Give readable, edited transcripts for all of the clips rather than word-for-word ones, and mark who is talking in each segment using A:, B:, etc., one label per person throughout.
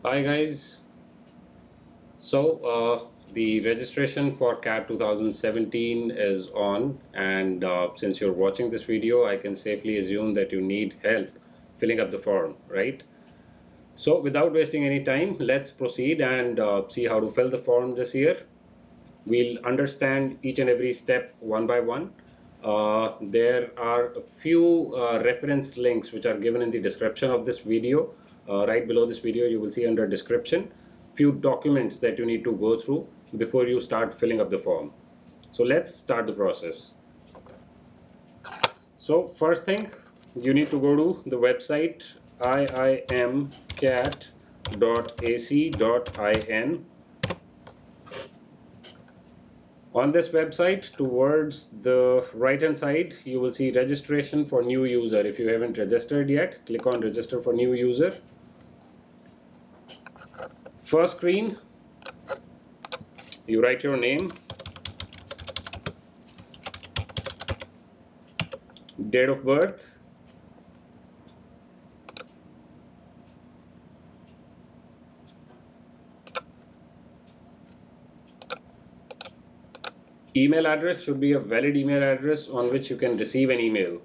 A: Hi guys. The registration for CAT 2017 is on, and since you're watching this video, I can safely assume that you need help filling up the form, right? So without wasting any time, let's proceed and see how to fill the form this year. We'll understand each and every step one by one. There are a few reference links which are given in the description of this video. Right below this video, you will see under description few documents that you need to go through before you start filling up the form. So let's start the process. So first thing, you need to go to the website iimcat.ac.in. On this website, towards the right hand side, you will see registration for new user. If you haven't registered yet, click on register for new user. First screen, you write your name, date of birth, email address should be a valid email address on which you can receive an email.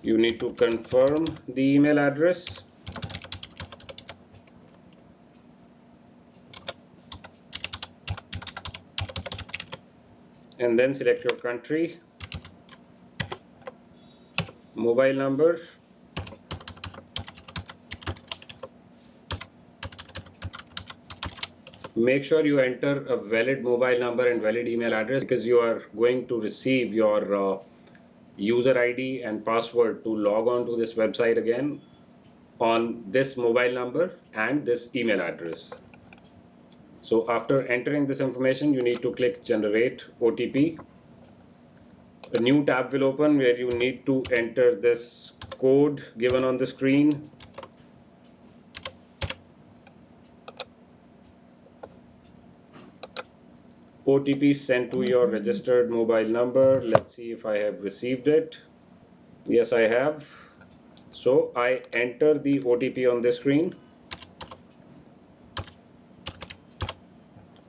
A: You need to confirm the email address. And then select your country, mobile number, make sure you enter a valid mobile number and valid email address because you are going to receive your user ID and password to log on to this website again on this mobile number and this email address. So after entering this information, you need to click generate OTP. A new tab will open where you need to enter this code given on the screen. OTP sent to your registered mobile number. Let's see if I have received it. Yes, I have. So I enter the OTP on the screen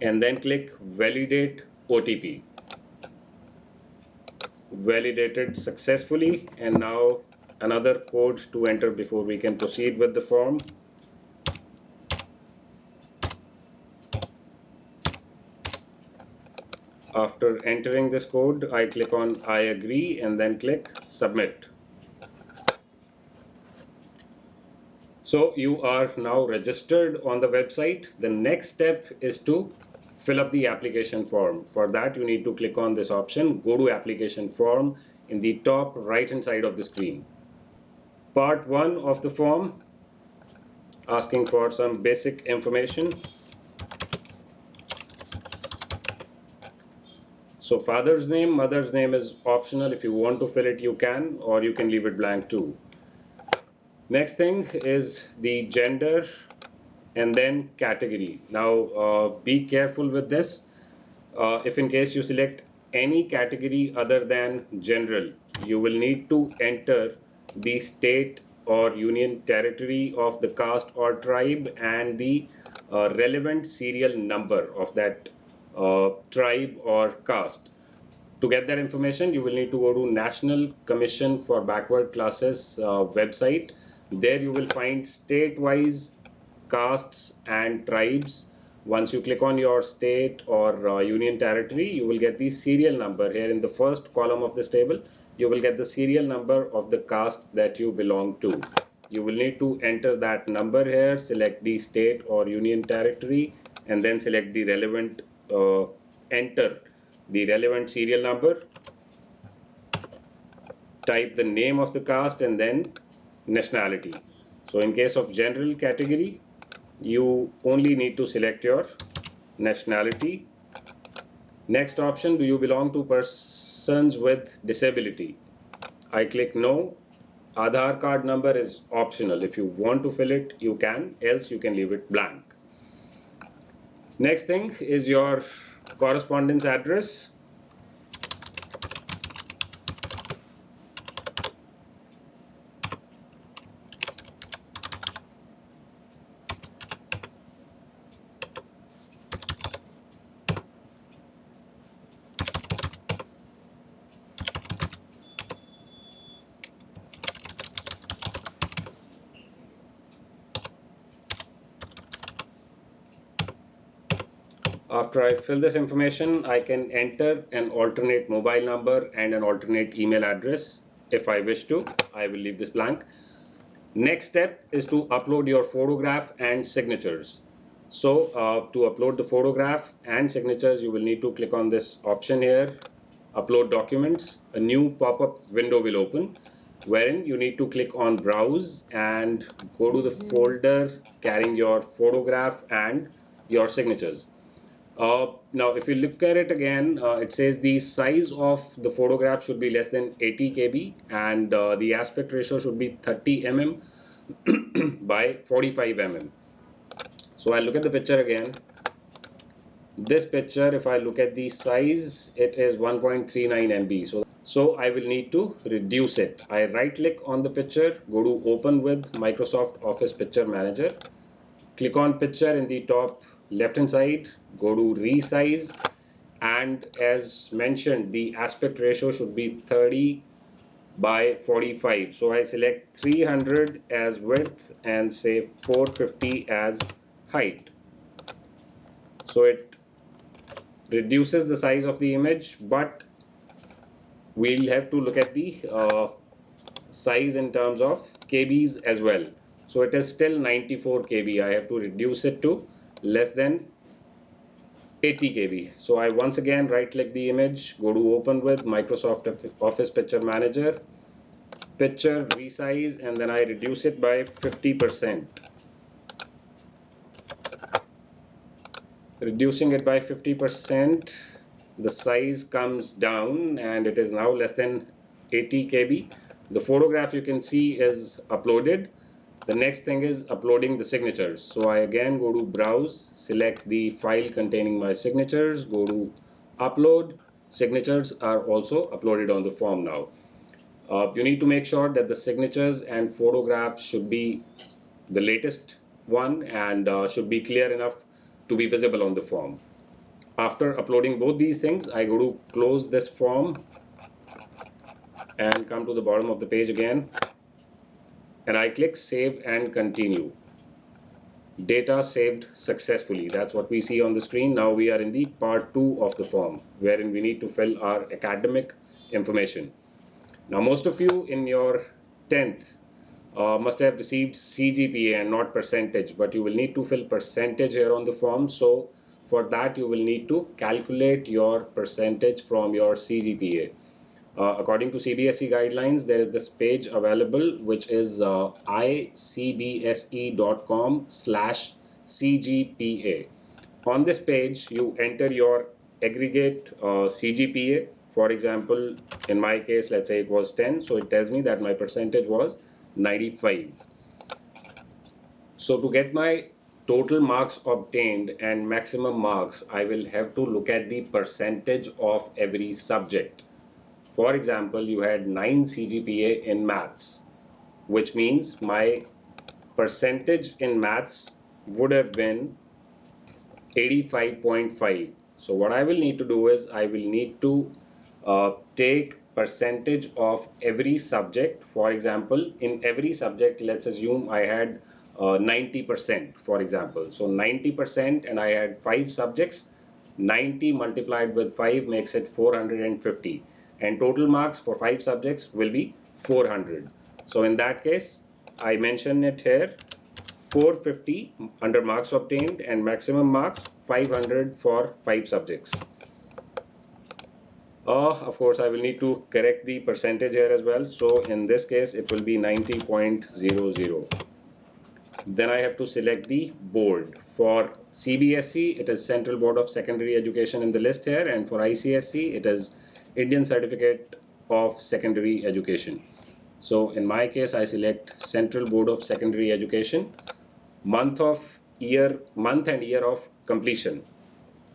A: and then click validate OTP. Validated successfully, and now another code to enter before we can proceed with the form. After entering this code, I click on I agree and then click submit. So you are now registered on the website. The next step is to fill up the application form. For that, you need to click on this option, go to application form in the top right hand side of the screen. Part 1 of the form, asking for some basic information. So father's name, mother's name is optional. If you want to fill it, you can, or you can leave it blank too. Next thing is the gender and then category. Now be careful with this. If in case you select any category other than general, you will need to enter the state or union territory of the caste or tribe and the relevant serial number of that tribe or caste. To get that information, you will need to go to National Commission for Backward Classes website. There you will find state-wise castes and tribes. Once you click on your state or union territory, you will get the serial number. Here in the first column of this table, you will get the serial number of the caste that you belong to. You will need to enter that number here, select the state or union territory, and then select the relevant, enter the relevant serial number, type the name of the caste and then nationality. So in case of general category, you only need to select your nationality. Next option, do you belong to persons with disability? I click no. Aadhaar card number is optional. If you want to fill it, you can, else you can leave it blank. Next thing is your correspondence address. After I fill this information, I can enter an alternate mobile number and an alternate email address. If I wish to, I will leave this blank. Next step is to upload your photograph and signatures. So to upload the photograph and signatures, you will need to click on this option here, upload documents. A new pop-up window will open wherein you need to click on browse and go to the folder carrying your photograph and your signatures. Now if you look at it again, it says the size of the photograph should be less than 80 kb and the aspect ratio should be 30 mm by 45 mm. So I'll look at the picture again. This picture, if I look at the size, it is 1.39 MB. So I will need to reduce it. I right click on the picture, go to open with Microsoft Office Picture Manager. Click on picture in the top left hand side, go to resize, and as mentioned, the aspect ratio should be 30 by 45. So I select 300 as width and say 450 as height. So it reduces the size of the image, but we'll have to look at the size in terms of KBs as well. So it is still 94 KB. I have to reduce it to less than 80 KB. So I once again right click the image, go to open with Microsoft Office Picture Manager, picture, resize, and then I reduce it by 50%. Reducing it by 50%, the size comes down and it is now less than 80 KB. The photograph you can see is uploaded. The next thing is uploading the signatures. So I again go to browse, select the file containing my signatures, go to upload. Signatures are also uploaded on the form now. You need to make sure that the signatures and photographs should be the latest one and should be clear enough to be visible on the form. After uploading both these things, I go to close this form and come to the bottom of the page again, and I click save and continue. Data saved successfully. That's what we see on the screen. Now we are in the part 2 of the form, wherein we need to fill our academic information. Now most of you in your 10th must have received CGPA and not percentage, but you will need to fill percentage here on the form. So for that you will need to calculate your percentage from your CGPA. According to CBSE guidelines, there is this page available which is icbse.com/CGPA. On this page you enter your aggregate CGPA. For example, in my case, let's say it was 10, so it tells me that my percentage was 95. So to get my total marks obtained and maximum marks, I will have to look at the percentage of every subject. For example, you had 9 CGPA in maths, which means my percentage in maths would have been 85.5. So what I will need to do is I will need to take percentage of every subject. For example, in every subject, let's assume I had 90%, for example. So 90% and I had 5 subjects. 90 multiplied with 5 makes it 450. And total marks for 5 subjects will be 400. So in that case, I mention it here, 450 under marks obtained and maximum marks 500 for 5 subjects. Of course, I will need to correct the percentage here as well. So in this case, it will be 90.00. Then I have to select the board. For CBSE, it is Central Board of Secondary Education in the list here, and for ICSE, it is Indian Certificate of Secondary Education. So in my case, I select Central Board of Secondary Education. Month of year, month and year of completion.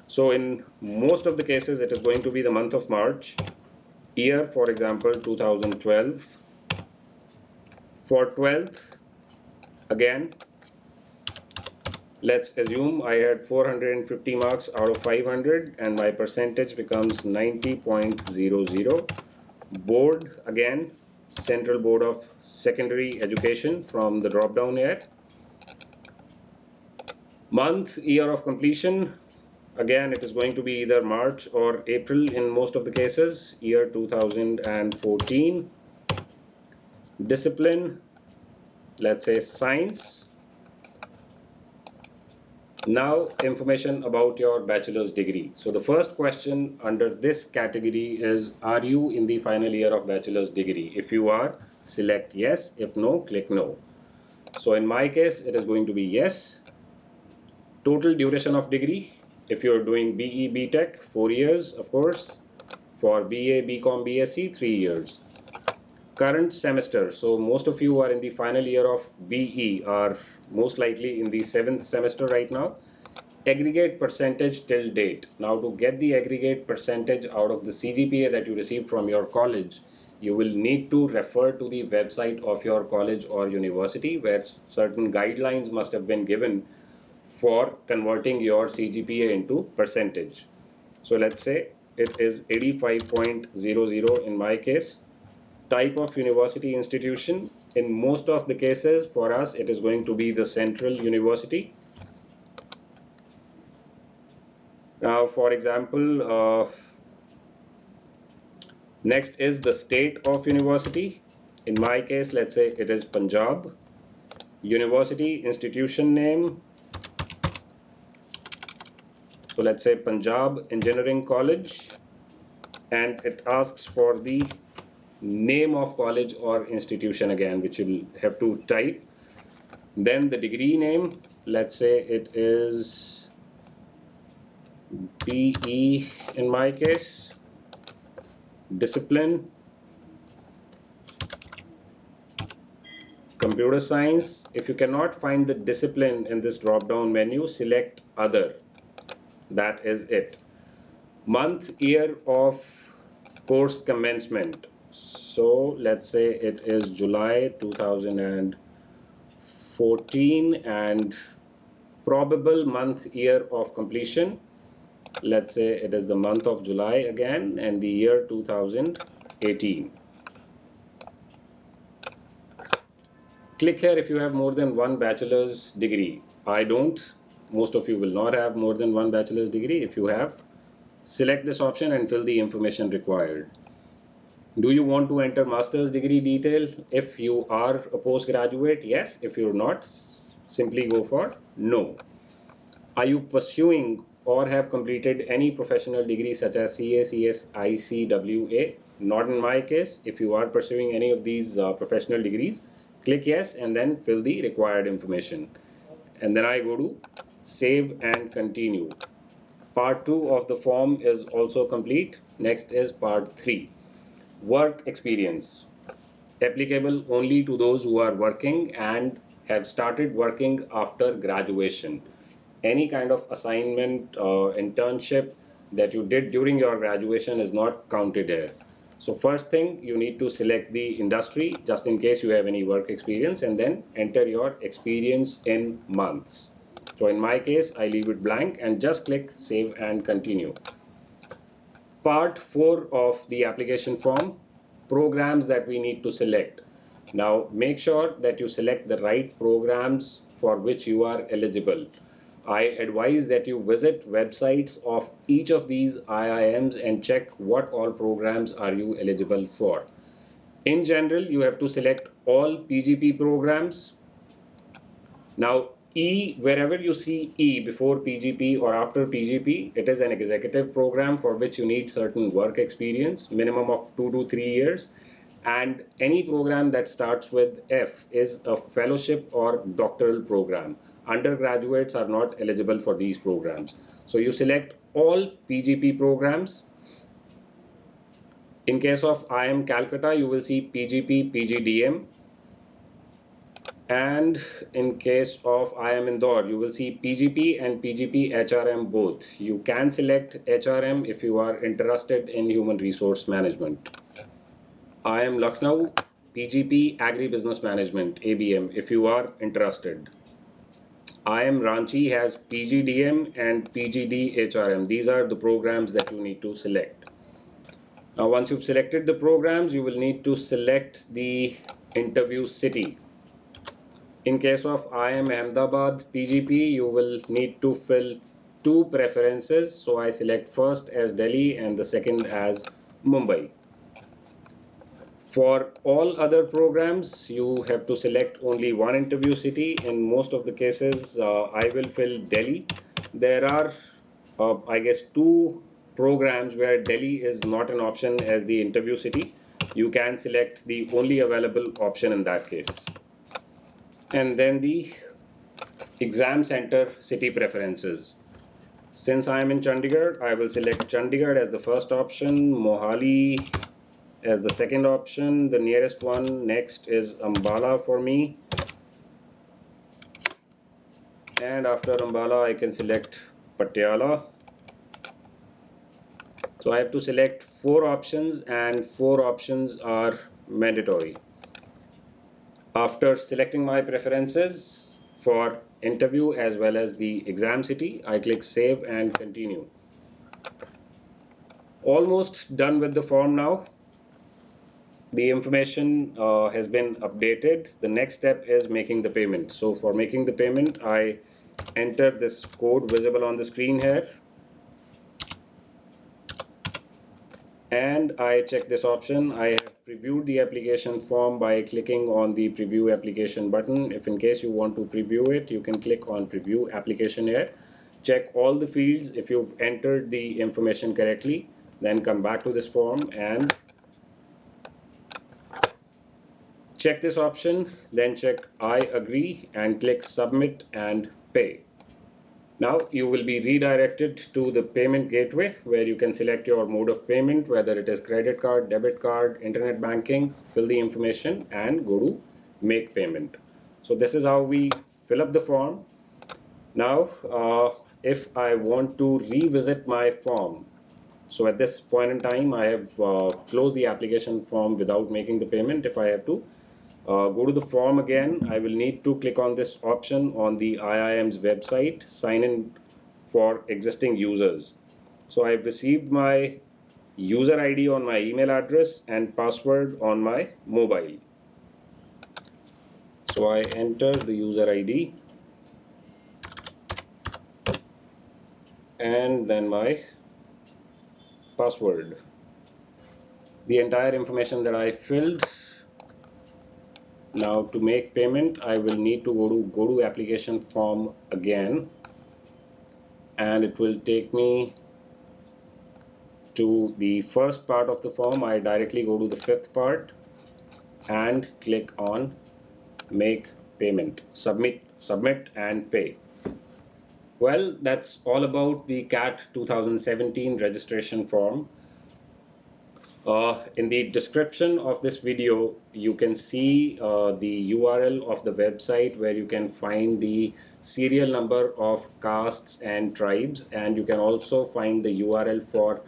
A: So in most of the cases, it is going to be the month of March. Year, for example, 2012. For 12th, again, let's assume I had 450 marks out of 500 and my percentage becomes 90.00. Board, again, Central Board of Secondary Education from the drop down here. Month, year of completion, again it is going to be either March or April in most of the cases. Year 2014. Discipline, let's say science. Now information about your bachelor's degree. So the first question under this category is, are you in the final year of bachelor's degree? If you are, select yes. If no, click no. So in my case, it is going to be yes. Total duration of degree, if you're doing BE BTech, 4 years, of course. For BA BCom BSc, 3 years. Current semester, so most of you are in the final year of BE, are most likely in the 7th semester right now. Aggregate percentage till date. Now to get the aggregate percentage out of the CGPA that you received from your college, you will need to refer to the website of your college or university where certain guidelines must have been given for converting your CGPA into percentage. So let's say it is 85.00 in my case. Type of university institution, in most of the cases for us it is going to be the Central University. Now for example, next is the state of university. In my case, let's say it is Punjab. University institution name, so let's say Punjab Engineering College, and it asks for the name of college or institution again, which you'll have to type. Then the degree name, let's say it is BE in my case. Discipline, computer science. If you cannot find the discipline in this drop down menu, select other. That is it. Month, year of course commencement. So let's say it is July 2014 and probable month, year of completion. Let's say it is the month of July again and the year 2018. Click here if you have more than one bachelor's degree. I don't. Most of you will not have more than one bachelor's degree. If you have, select this option and fill the information required. Do you want to enter master's degree detail? If you are a postgraduate, yes. If you're not, simply go for no. Are you pursuing or have completed any professional degree such as CA, CS, ICWA? Not in my case. If you are pursuing any of these professional degrees, click yes and then fill the required information. And then I go to save and continue. Part 2 of the form is also complete. Next is part 3. Work experience. Applicable only to those who are working and have started working after graduation. Any kind of assignment, internship that you did during your graduation is not counted here. So first thing, you need to select the industry just in case you have any work experience, and then enter your experience in months. So in my case, I leave it blank and just click save and continue. Part 4 of the application form, programs that we need to select. Now make sure that you select the right programs for which you are eligible. I advise that you visit websites of each of these IIMs and check what all programs are you eligible for. In general, you have to select all PGP programs. Now E, wherever you see E before PGP or after PGP, it is an executive program for which you need certain work experience, minimum of 2 to 3 years. And any program that starts with F is a fellowship or doctoral program. Undergraduates are not eligible for these programs. So you select all PGP programs. In case of IIM Calcutta, you will see PGP, PGDM. And in case of IIM Indore, you will see PGP and PGP HRM both. You can select HRM if you are interested in human resource management. IIM Lucknow, PGP Agribusiness Management, ABM, if you are interested. IIM Ranchi has PGDM and PGD HRM. These are the programs that you need to select. Now, once you've selected the programs, you will need to select the interview city. In case of IIM Ahmedabad PGP, you will need to fill two preferences. So I select first as Delhi and the second as Mumbai. For all other programs, you have to select only one interview city. In most of the cases, I will fill Delhi. There are, I guess, two programs where Delhi is not an option as the interview city. You can select the only available option in that case. And then the exam center city preferences. Since I am in Chandigarh, I will select Chandigarh as the first option, Mohali as the second option, the nearest one next is Ambala for me. And after Ambala, I can select Patiala. So I have to select 4 options and 4 options are mandatory. After selecting my preferences for interview as well as the exam city, I click save and continue. Almost done with the form now. The information has been updated. The next step is making the payment. So for making the payment, I enter this code visible on the screen here. And I check this option. I have previewed the application form by clicking on the preview application button. If in case you want to preview it, you can click on preview application here. Check all the fields. If you've entered the information correctly, then come back to this form and check this option. Then check I agree and click submit and pay. Now you will be redirected to the payment gateway where you can select your mode of payment, whether it is credit card, debit card, internet banking, fill the information and go to make payment. So this is how we fill up the form. Now if I want to revisit my form, so at this point in time I have closed the application form without making the payment. If I have to go to the form again, I will need to click on this option on the IIM's website, sign in for existing users. So I've received my user ID on my email address and password on my mobile. So I enter the user ID and then my password. The entire information that I filled. Now to make payment, I will need to go to application form again, and it will take me to the first part of the form. I directly go to the 5th part and click on make payment, submit and pay. Well, that's all about the CAT 2017 registration form. In the description of this video, you can see the URL of the website where you can find the serial number of castes and tribes, and you can also find the URL for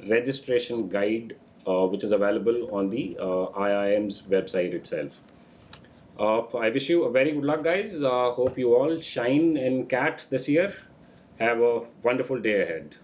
A: registration guide which is available on the IIM's website itself. I wish you a very good luck, guys. Hope you all shine in CAT this year. Have a wonderful day ahead.